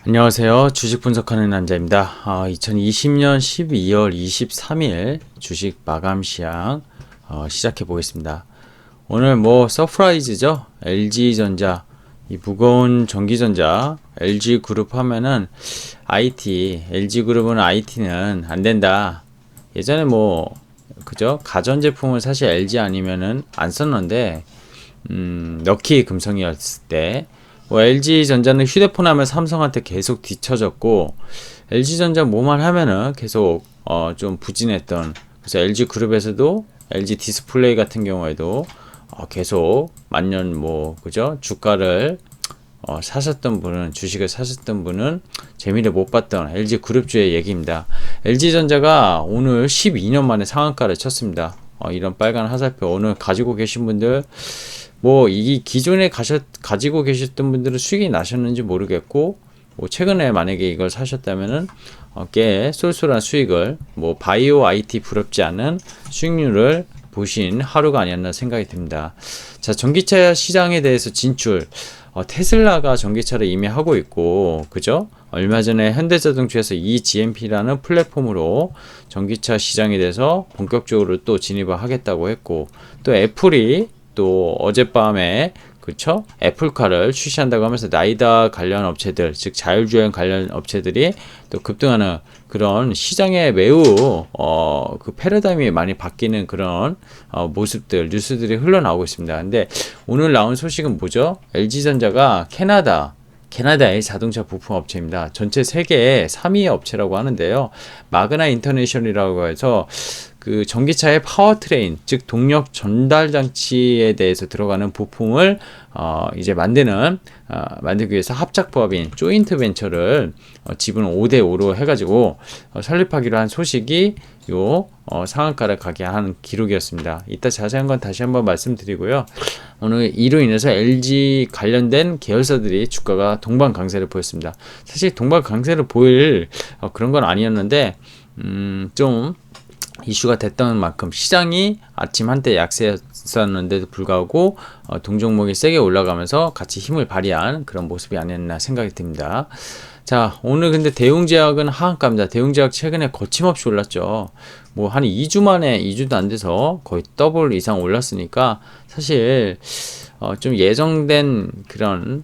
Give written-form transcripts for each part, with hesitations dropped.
안녕하세요. 주식 분석하는 남자입니다. 2020년 12월 23일 주식 마감 시향 시작해 보겠습니다. 오늘 서프라이즈죠. LG전자, 이 무거운 전기전자, LG그룹 하면은 IT, LG그룹은 IT는 안 된다. 예전에 그죠? 가전제품을 사실 LG 아니면은 안 썼는데, 럭키 금성이었을 때, LG전자는 휴대폰 하면 삼성한테 계속 뒤처졌고, LG전자 뭐만 하면은 계속 좀 부진했던, 그래서 LG그룹에서도 LG 디스플레이 같은 경우에도 계속 만년 그죠? 주가를 사셨던 분은, 주식을 사셨던 분은 재미를 못 봤던 LG그룹주의 얘기입니다. LG전자가 오늘 12년 만에 상한가를 쳤습니다. 이런 빨간 화살표 오늘 가지고 계신 분들, 이 기존에 가지고 계셨던 분들은 수익이 나셨는지 모르겠고, 최근에 만약에 이걸 사셨다면은 꽤 쏠쏠한 수익을, 바이오 IT 부럽지 않은 수익률을 보신 하루가 아니었나 생각이 듭니다. 자, 전기차 시장에 대해서 진출, 테슬라가 전기차를 이미 하고 있고, 그죠? 얼마 전에 현대자동차에서 eGMP라는 플랫폼으로 전기차 시장에 대해서 본격적으로 또 진입을 하겠다고 했고, 또 애플이 또 어젯밤에 그쵸? 애플카를 출시한다고 하면서 나이다 관련 업체들, 즉 자율주행 관련 업체들이 또 급등하는 그런 시장에 매우 그 패러다임이 많이 바뀌는 그런 모습들, 뉴스들이 흘러나오고 있습니다. 근데 오늘 나온 소식은 뭐죠? LG전자가 캐나다의 자동차 부품 업체입니다. 전체 세계의 3위 업체라고 하는데요. 마그나 인터내셔널이라고 해서 그 전기차의 파워트레인, 즉 동력 전달 장치에 대해서 들어가는 부품을 이제 만들기 위해서 합작법인 조인트 벤처를 지분 5대5로 해가지고 설립하기로 한 소식이 상한가를 가게 한 기록이었습니다. 이따 자세한 건 다시 한번 말씀드리고요. 오늘 이로 인해서 LG 관련된 계열사들이 주가가 동반 강세를 보였습니다. 사실 동반 강세를 보일 그런 건 아니었는데 좀 이슈가 됐던 만큼 시장이 아침 한때 약세였었는데도 불구하고 동종목이 세게 올라가면서 같이 힘을 발휘한 그런 모습이 아니었나 생각이 듭니다. 자, 오늘 근데 대웅제약은 하한가입니다. 대웅제약 최근에 거침없이 올랐죠. 한 2주 만에, 2주도 안 돼서 거의 더블 이상 올랐으니까 사실 좀 예정된 그런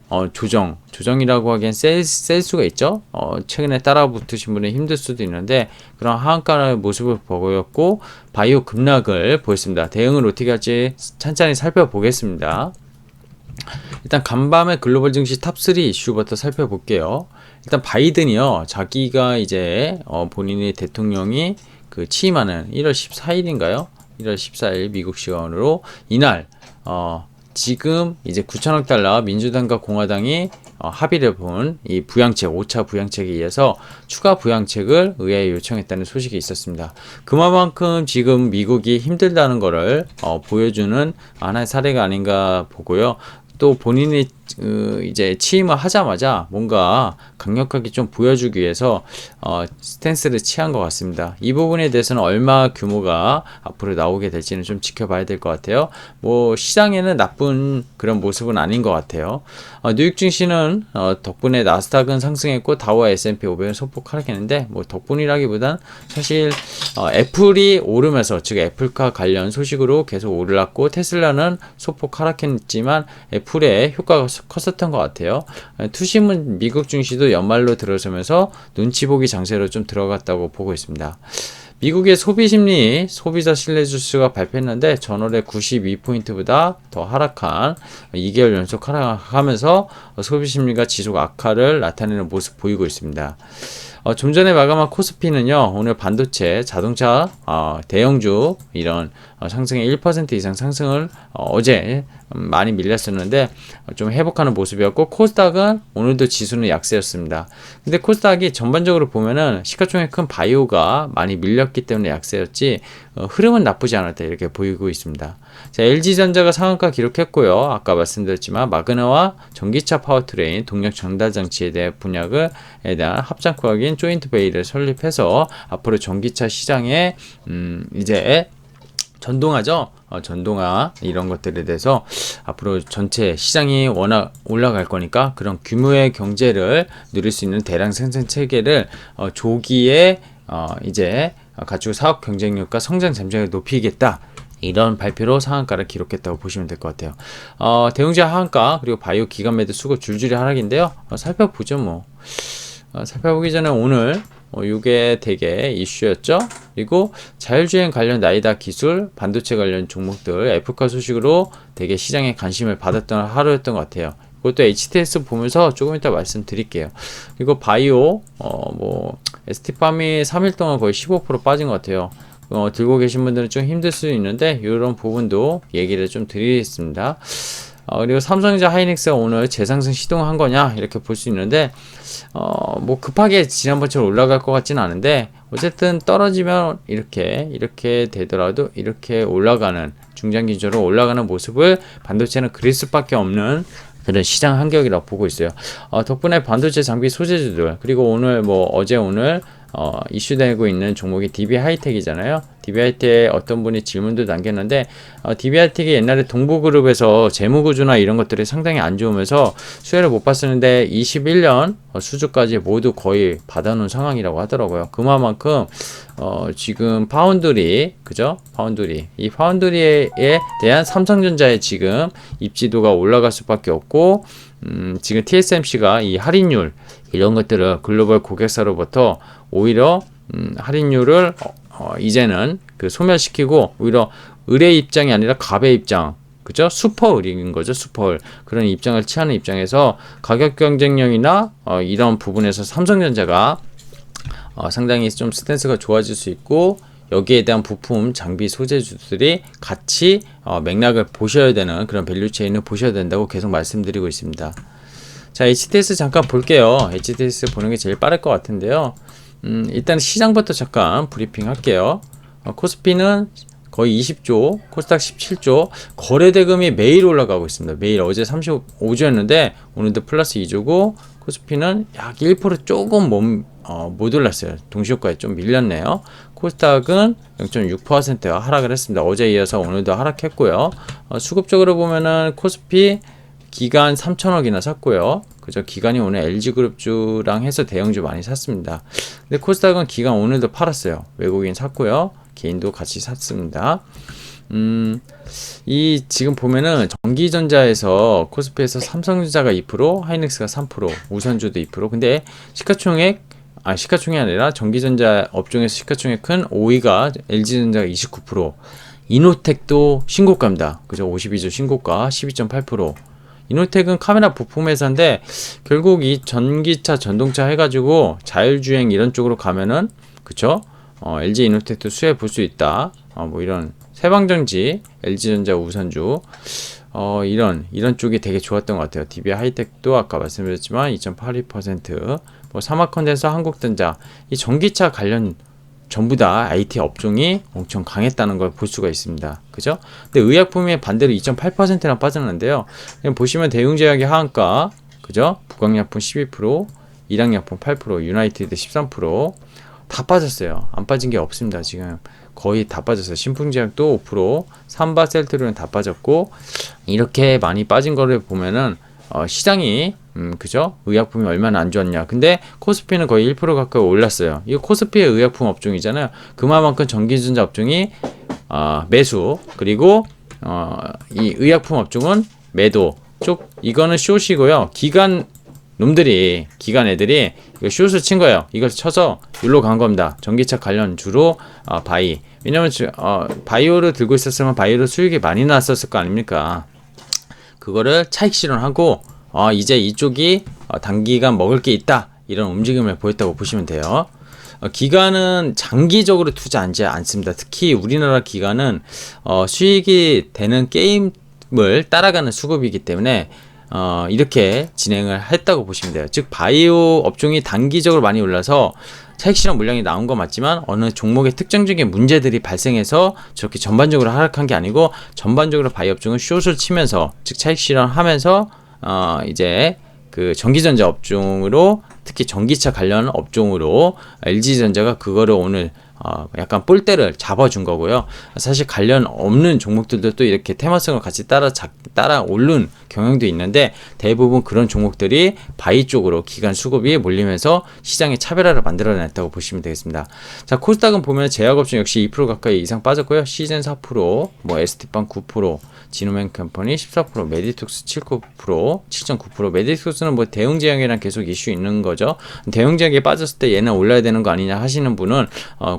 조정이라고 하기엔 셀 수가 있죠. 최근에 따라 붙으신 분은 힘들 수도 있는데 그런 하한가의 모습을 보였고 바이오 급락을 보였습니다. 대응을 어떻게 할지 찬찬히 살펴보겠습니다. 일단 간밤에 글로벌 증시 탑3 이슈부터 살펴볼게요. 일단 바이든이요, 자기가 이제 본인의 대통령이 그 취임하는 1월 14일인가요? 1월 14일 미국 시간으로 이날 지금 이제 9천억 달러 민주당과 공화당이 합의를 본 이 부양책, 5차 부양책에 의해서 추가 부양책을 의회에 요청했다는 소식이 있었습니다. 그만큼 지금 미국이 힘들다는 것을 보여주는 하나의 사례가 아닌가 보고요. 또 본인이 이제 취임을 하자마자 뭔가 강력하게 좀 보여주기 위해서 스탠스를 취한 것 같습니다. 이 부분에 대해서는 얼마 규모가 앞으로 나오게 될지는 좀 지켜봐야 될 것 같아요. 시장에는 나쁜 그런 모습은 아닌 것 같아요. 뉴욕 증시는 덕분에 나스닥은 상승했고 다우와 S&P 500은 소폭 하락했는데 덕분이라기보단 사실 애플이 오르면서, 즉 애플카 관련 소식으로 계속 올랐고 테슬라는 소폭 하락했지만 애플의 효과가 컸었던 것 같아요. 투심은 미국 증시도 연말로 들어서면서 눈치 보기 장세로 좀 들어갔다고 보고 있습니다. 미국의 소비심리, 소비자 신뢰지수가 발표했는데 전월에 92포인트보다 더 하락한 2개월 연속 하락하면서 소비심리가 지속 악화를 나타내는 모습 보이고 있습니다. 좀 전에 마감한 코스피는요, 오늘 반도체, 자동차, 대형주 이런 상승의 1% 이상 상승을 어제 많이 밀렸었는데 좀 회복하는 모습이었고, 코스닥은 오늘도 지수는 약세였습니다. 근데 코스닥이 전반적으로 보면은 시가총액 큰 바이오가 많이 밀렸기 때문에 약세였지 흐름은 나쁘지 않았다 이렇게 보이고 있습니다. 자, LG전자가 상한가 기록했고요. 아까 말씀드렸지만 마그나와 전기차 파워트레인 동력 전달 장치에 대한 분야에 대한 합작구역인 조인트 베이를 설립해서 앞으로 전기차 시장에 이제 전동하죠. 전동화 이런 것들에 대해서 앞으로 전체 시장이 워낙 올라갈 거니까 그런 규모의 경제를 누릴 수 있는 대량 생산 체계를 조기에 이제 갖추고 사업 경쟁력과 성장 잠재력을 높이겠다. 이런 발표로 상한가를 기록했다고 보시면 될 것 같아요. 대웅제약 하한가 그리고 바이오 기관 매도 수급 줄줄이 하락인데요. 살펴보죠 뭐. 살펴보기 전에 오늘 이게 되게 이슈였죠. 그리고 자율주행 관련 나이다 기술, 반도체 관련 종목들 애플카 소식으로 되게 시장에 관심을 받았던 하루였던 것 같아요. 그것도 HTS 보면서 조금 이따 말씀드릴게요. 그리고 바이오 ST팜이 3일 동안 거의 15% 빠진 것 같아요. 들고 계신 분들은 좀 힘들 수 있는데 이런 부분도 얘기를 좀 드리겠습니다. 그리고 삼성전자 하이닉스가 오늘 재상승 시동한 거냐 이렇게 볼 수 있는데 뭐 급하게 지난번처럼 올라갈 것 같지는 않은데 어쨌든 떨어지면 이렇게 되더라도 이렇게 올라가는 중장기적으로 올라가는 모습을 반도체는 그릴 수밖에 없는 그런 시장 환경이라고 보고 있어요. 덕분에 반도체 장비 소재주들 그리고 오늘 오늘 이슈되고 있는 종목이 DB 하이텍이잖아요. DB 하이텍 어떤 분이 질문도 남겼는데 DB 하이텍이 옛날에 동부그룹에서 재무구조나 이런 것들이 상당히 안 좋으면서 수혜를 못 봤었는데 21년 수주까지 모두 거의 받아놓은 상황이라고 하더라고요. 그만큼 지금 파운드리 그죠? 이 파운드리에 대한 삼성전자의 지금 입지도가 올라갈 수밖에 없고 지금 TSMC가 이 할인율 이런 것들을 글로벌 고객사로부터 오히려 할인율을 이제는 소멸시키고 오히려 을의 입장이 아니라 갑의 입장 그죠? 슈퍼을인 거죠. 슈퍼을 그런 입장을 취하는 입장에서 가격 경쟁력이나 이런 부분에서 삼성전자가 상당히 좀 스탠스가 좋아질 수 있고 여기에 대한 부품 장비 소재주들이 같이 맥락을 보셔야 되는 그런 밸류체인을 보셔야 된다고 계속 말씀드리고 있습니다. 자, HTS 잠깐 볼게요. HTS 보는 게 제일 빠를 것 같은데요. 일단 시장부터 잠깐 브리핑 할게요. 코스피는 거의 20조, 코스닥 17조, 거래대금이 매일 올라가고 있습니다. 매일 어제 35조였는데 오늘도 플러스 2조고 코스피는 약 1% 조금 못 올랐어요. 동시효과에 좀 밀렸네요. 코스닥은 0.6%가 하락을 했습니다. 어제 이어서 오늘도 하락했고요. 수급적으로 보면은 코스피 기간 3천억이나 샀고요. 그죠? 기간이 오늘 LG그룹주랑 해서 대형주 많이 샀습니다. 근데 코스닥은 기간 오늘도 팔았어요. 외국인 샀고요. 개인도 같이 샀습니다. 이 지금 보면은 전기전자에서 코스피에서 삼성전자가 2%, 하이닉스가 3%, 우선주도 2%. 근데 시가총액이 아니라 전기전자 업종에서 시가총액 큰 5위가 LG전자가 29%, 이노텍도 신고가입니다. 그죠? 52조 신고가 12.8%. 이노텍은 카메라 부품 회사인데 결국 이 전기차, 전동차 해가지고 자율주행 이런 쪽으로 가면은 그쵸? LG 이노텍도 수혜 볼 수 있다. 이런 세방전지, LG전자 우선주 이런 쪽이 되게 좋았던 것 같아요. DB 하이텍도 아까 말씀드렸지만 2.82%, 사마컨덴서, 한국전자 이 전기차 관련 전부 다 IT 업종이 엄청 강했다는 걸 볼 수가 있습니다. 그죠? 근데 의약품이 반대로 2.8%나 빠졌는데요. 그냥 보시면 대웅제약의 하한가, 그죠? 북광약품 12%, 일양약품 8%, 유나이티드 13%다 빠졌어요. 안 빠진 게 없습니다. 지금 거의 다 빠졌어요. 신풍제약도 5%, 삼바 셀트리온 다 빠졌고 이렇게 많이 빠진 거를 보면은 시장이 그죠? 의약품이 얼마나 안 좋았냐. 근데 코스피는 거의 1% 가까이 올랐어요. 이거 코스피의 의약품 업종이잖아요. 그만큼 전기전자 업종이 매수 그리고 이 의약품 업종은 매도 쪽 이거는 숏이고요. 기관 애들이 이거 숏을 친 거예요. 이걸 쳐서 일로 간 겁니다. 전기차 관련 주로 바이. 왜냐면 바이오를 들고 있었으면 바이오로 수익이 많이 났었을 거 아닙니까? 그거를 차익 실현하고 이제 이쪽이 단기간 먹을 게 있다 이런 움직임을 보였다고 보시면 돼요. 기관은 장기적으로 투자하지 않습니다. 특히 우리나라 기관은 수익이 되는 게임을 따라가는 수급이기 때문에 이렇게 진행을 했다고 보시면 돼요. 즉 바이오 업종이 단기적으로 많이 올라서 차익 실현 물량이 나온 거 맞지만 어느 종목의 특정적인 문제들이 발생해서 저렇게 전반적으로 하락한 게 아니고 전반적으로 바이오 업종은 숏을 치면서 즉 차익 실현하면서 이제 그 전기전자 업종으로 특히 전기차 관련 업종으로 LG전자가 그거를 오늘 약간 볼대를 잡아준 거고요. 사실 관련 없는 종목들도 또 이렇게 테마성을 같이 따라 오른 경향도 있는데 대부분 그런 종목들이 바이 쪽으로 기관 수급이 몰리면서 시장의 차별화를 만들어냈다고 보시면 되겠습니다. 자, 코스닥은 보면 제약업종 역시 2% 가까이 이상 빠졌고요. 시즌 4%, 뭐 ST팜 9%, 진우맨 컴퍼니 14%, 메디톡스 7.9%, 메디톡스는 뭐 대응 제약이랑 계속 이슈 있는 거죠. 대응 제약이 빠졌을 때 얘는 올라야 되는 거 아니냐 하시는 분은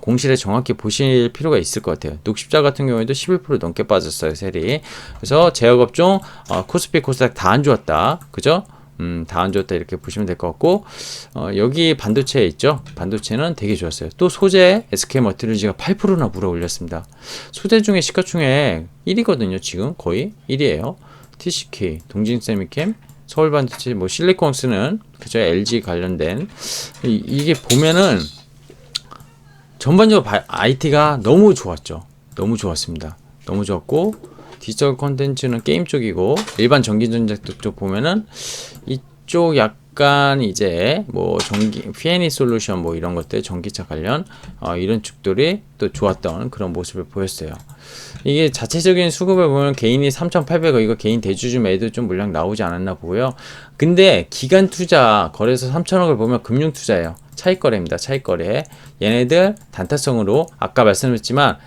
공시를 정확히 보실 필요가 있을 것 같아요. 녹십자 같은 경우에도 11% 넘게 빠졌어요, 셀이. 그래서 제약업종 코스피, 코스닥 다 안 좋았다, 그죠? 다 안 좋았다 이렇게 보시면 될 것 같고, 여기 반도체 있죠? 반도체는 되게 좋았어요. 또 소재 SK머티리얼즈가 8%나 물어 올렸습니다. 소재 중에 시가총액 1위거든요. 지금 거의 1위에요. TCK, 동진세미캠, 서울반도체, 뭐 실리콘스는 그죠? LG 관련된 이게 보면은 전반적으로 IT가 너무 좋았죠. 너무 좋았습니다. 너무 좋았고, 디지털 콘텐츠는 게임 쪽이고, 일반 전기전자 쪽 보면은 이쪽 약간 이제 뭐 전기 P&E 솔루션 뭐 이런 것들, 전기차 관련 이런 쪽들이 또 좋았던 그런 모습을 보였어요. 이게 자체적인 수급을 보면 개인이 3,800억, 이거 개인 대주주 매도 좀 물량 나오지 않았나 보고요. 근데 기간 투자 거래소 3,000억을 보면 금융 투자예요. 차익 거래입니다. 차익 거래. 얘네들 단타성으로 아까 말씀드렸지만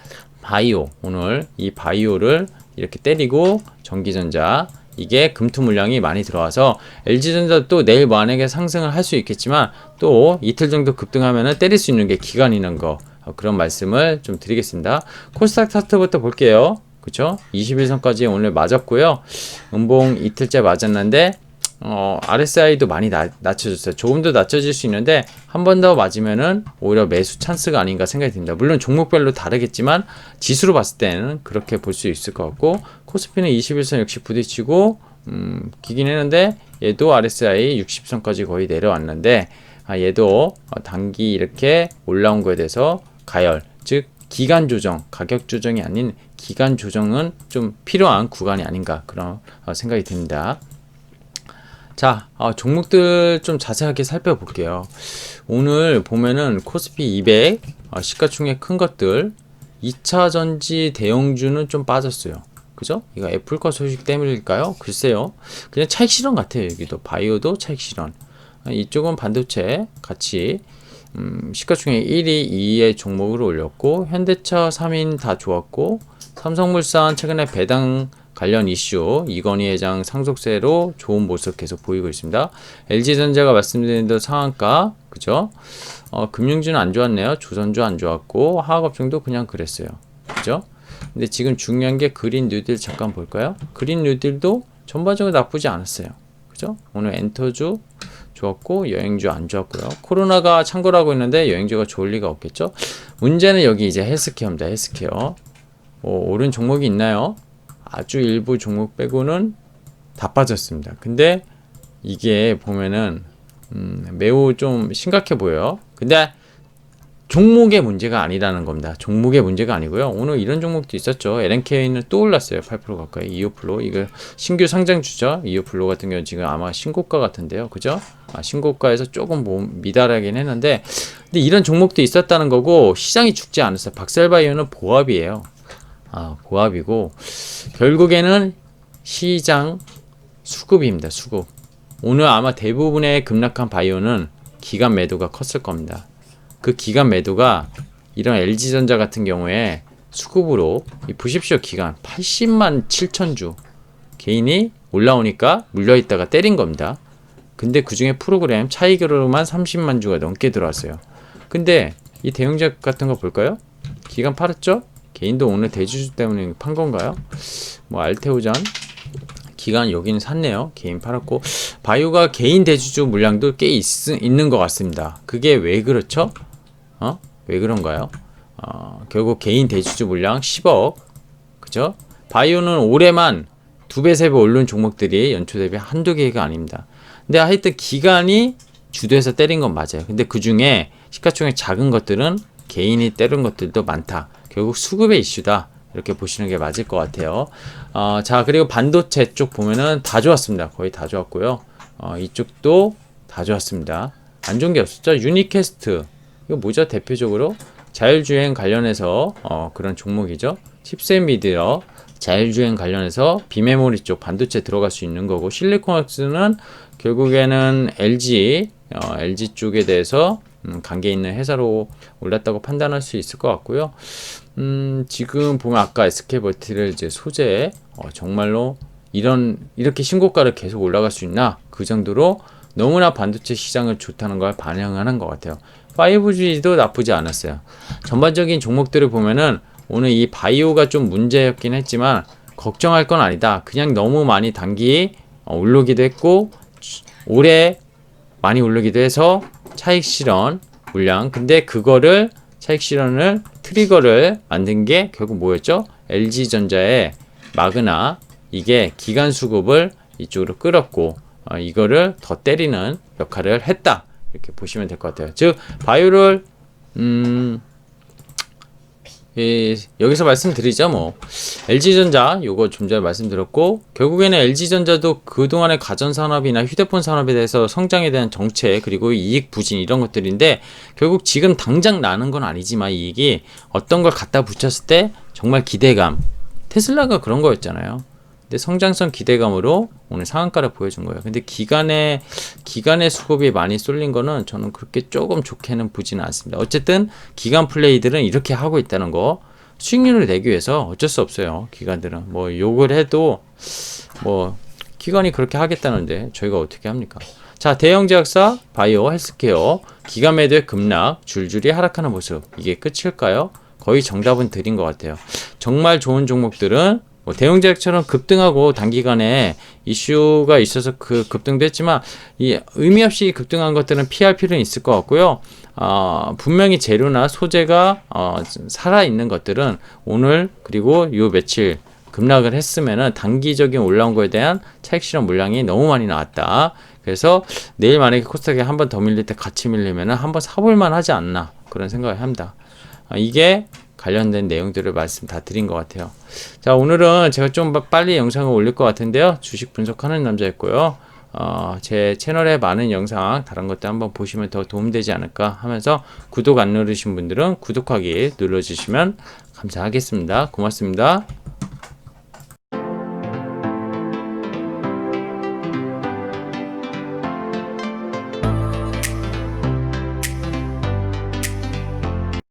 바이오, 오늘 이 바이오를 이렇게 때리고 전기전자, 이게 금투 물량이 많이 들어와서 LG전자 또 내일 만약에 상승을 할 수 있겠지만 또 이틀 정도 급등하면은 때릴 수 있는 게 기간이는 거, 그런 말씀을 좀 드리겠습니다. 코스닥 차트부터 볼게요. 그쵸? 21선까지 오늘 맞았고요. 음봉 이틀째 맞았는데 RSI도 많이 낮춰졌어요. 조금 더 낮춰질 수 있는데 한 번 더 맞으면은 오히려 매수 찬스가 아닌가 생각이 듭니다. 물론 종목별로 다르겠지만 지수로 봤을 때는 그렇게 볼 수 있을 것 같고, 코스피는 21선 역시 부딪히고 기긴 했는데 얘도 RSI 60선까지 거의 내려왔는데 얘도 단기 이렇게 올라온 거에 대해서 가열, 즉 기간 조정, 가격 조정이 아닌 기간 조정은 좀 필요한 구간이 아닌가 그런 생각이 듭니다. 자, 종목들 좀 자세하게 살펴볼게요. 오늘 보면은 코스피 200 시가총액 큰 것들 2차 전지 대형주는 좀 빠졌어요. 그죠? 이거 애플과 소식 때문일까요? 글쎄요. 그냥 차익 실현 같아요. 여기도 바이오도 차익 실현. 이쪽은 반도체 같이 시가총액 1위, 2위의 종목으로 올렸고, 현대차 3인 다 좋았고, 삼성물산 최근에 배당 관련 이슈, 이건희 회장 상속세로 좋은 모습 계속 보이고 있습니다. LG전자가 말씀드린 대로 상한가, 그죠? 금융주는 안 좋았네요. 조선주 안 좋았고, 화학업종도 그냥 그랬어요. 그죠? 근데 지금 중요한 게 그린 뉴딜 잠깐 볼까요? 그린 뉴딜도 전반적으로 나쁘지 않았어요. 그죠? 오늘 엔터주 좋았고, 여행주 안 좋았고요. 코로나가 창궐 하고 있는데 여행주가 좋을 리가 없겠죠? 문제는 여기 이제 헬스케어입니다. 헬스케어. 오른 종목이 있나요? 아주 일부 종목 빼고는 다 빠졌습니다. 근데 이게 보면은 매우 좀 심각해 보여요. 근데 종목의 문제가 아니라는 겁니다. 종목의 문제가 아니고요. 오늘 이런 종목도 있었죠. LNK는 또 올랐어요. 8% 가까이. 이오플로, 이거 신규 상장주죠. 이오플로 같은 경우는 지금 아마 신고가 같은데요. 그죠? 신고가에서 조금 미달하긴 했는데, 근데 이런 종목도 있었다는 거고, 시장이 죽지 않았어요. 박셀바이오는 보합이에요. 보합이고, 결국에는 시장 수급입니다. 수급. 오늘 아마 대부분의 급락한 바이오는 기간 매도가 컸을 겁니다. 그 기간 매도가 이런 LG전자 같은 경우에 수급으로, 보십시오. 기간 80만 7천주 개인이 올라오니까 물려있다가 때린 겁니다. 근데 그 중에 프로그램 차익으로만 30만 주가 넘게 들어왔어요. 근데 이 대형주 같은 거 볼까요? 기간 팔았죠? 개인도 오늘 대주주 때문에 판 건가요? 뭐 알테오전 기간 여기는 샀네요. 개인 팔았고, 바이오가 개인 대주주 물량도 꽤 있는 것 같습니다. 그게 왜 그렇죠? 왜 그런가요? 결국 개인 대주주 물량 10억, 그죠? 바이오는 올해만 2배, 3배 오른 종목들이 연초 대비 한두 개가 아닙니다. 근데 하여튼 기간이 주도해서 때린 건 맞아요. 근데 그 중에 시가총액 작은 것들은 개인이 때린 것들도 많다. 결국 수급의 이슈다. 이렇게 보시는 게 맞을 것 같아요. 자, 그리고 반도체 쪽 보면은 다 좋았습니다. 거의 다 좋았고요. 이쪽도 다 좋았습니다. 안 좋은 게 없었죠. 유니캐스트. 이거 뭐죠? 대표적으로 자율주행 관련해서 그런 종목이죠. 칩셋 미디어 자율주행 관련해서 비메모리 쪽 반도체 들어갈 수 있는 거고, 실리콘웍스는 결국에는 LG 쪽에 대해서 관계 있는 회사로 올랐다고 판단할 수 있을 것 같고요. 지금 보면 아까 SK버티를 이제 소재 정말로 이렇게 신고가를 계속 올라갈 수 있나, 그 정도로 너무나 반도체 시장을 좋다는 걸 반영하는 것 같아요. 5G도 나쁘지 않았어요. 전반적인 종목들을 보면은 오늘 이 바이오가 좀 문제였긴 했지만 걱정할 건 아니다. 그냥 너무 많이 단기 오르기도 했고 올해 많이 오르기도 해서 차익 실현 물량, 근데 그거를 차익 실현을 트리거를 만든 게 결국 뭐였죠? LG전자의 마그나, 이게 기간 수급을 이쪽으로 끌었고 이거를 더 때리는 역할을 했다, 이렇게 보시면 될 것 같아요. 즉 바이오를 여기서 말씀드리죠. 뭐 LG전자 요거 좀 전에 말씀드렸고, 결국에는 LG전자도 그동안의 가전산업이나 휴대폰 산업에 대해서 성장에 대한 정책, 그리고 이익 부진 이런 것들인데, 결국 지금 당장 나는 건 아니지만 이익이 어떤 걸 갖다 붙였을 때 정말 기대감, 테슬라가 그런 거였잖아요. 근데 성장성 기대감으로 오늘 상한가를 보여준 거예요. 근데 기간의 수급이 많이 쏠린 거는 저는 그렇게 조금 좋게는 보지는 않습니다. 어쨌든 기간 플레이들은 이렇게 하고 있다는 거, 수익률을 내기 위해서 어쩔 수 없어요. 기관들은 뭐 욕을 해도 뭐 기관이 그렇게 하겠다는데 저희가 어떻게 합니까? 자, 대형 제약사, 바이오, 헬스케어, 기관 매도의 급락, 줄줄이 하락하는 모습, 이게 끝일까요? 거의 정답은 드린 것 같아요. 정말 좋은 종목들은 대형제약처럼 급등하고 단기간에 이슈가 있어서 그 급등도 했지만, 이 의미 없이 급등한 것들은 피할 필요는 있을 것 같고요. 분명히 재료나 소재가 살아있는 것들은 오늘 그리고 요 며칠 급락을 했으면은 단기적인 올라온 거에 대한 차익 실현 물량이 너무 많이 나왔다. 그래서 내일 만약에 코스닥이 한 번 더 밀릴 때 같이 밀리면은 한번 사볼만 하지 않나, 그런 생각을 합니다. 이게 관련된 내용들을 말씀 다 드린 것 같아요. 자, 오늘은 제가 좀 빨리 영상을 올릴 것 같은데요. 주식 분석하는 남자였고요. 제 채널에 많은 영상, 다른 것도 한번 보시면 더 도움되지 않을까 하면서, 구독 안 누르신 분들은 구독하기 눌러주시면 감사하겠습니다. 고맙습니다.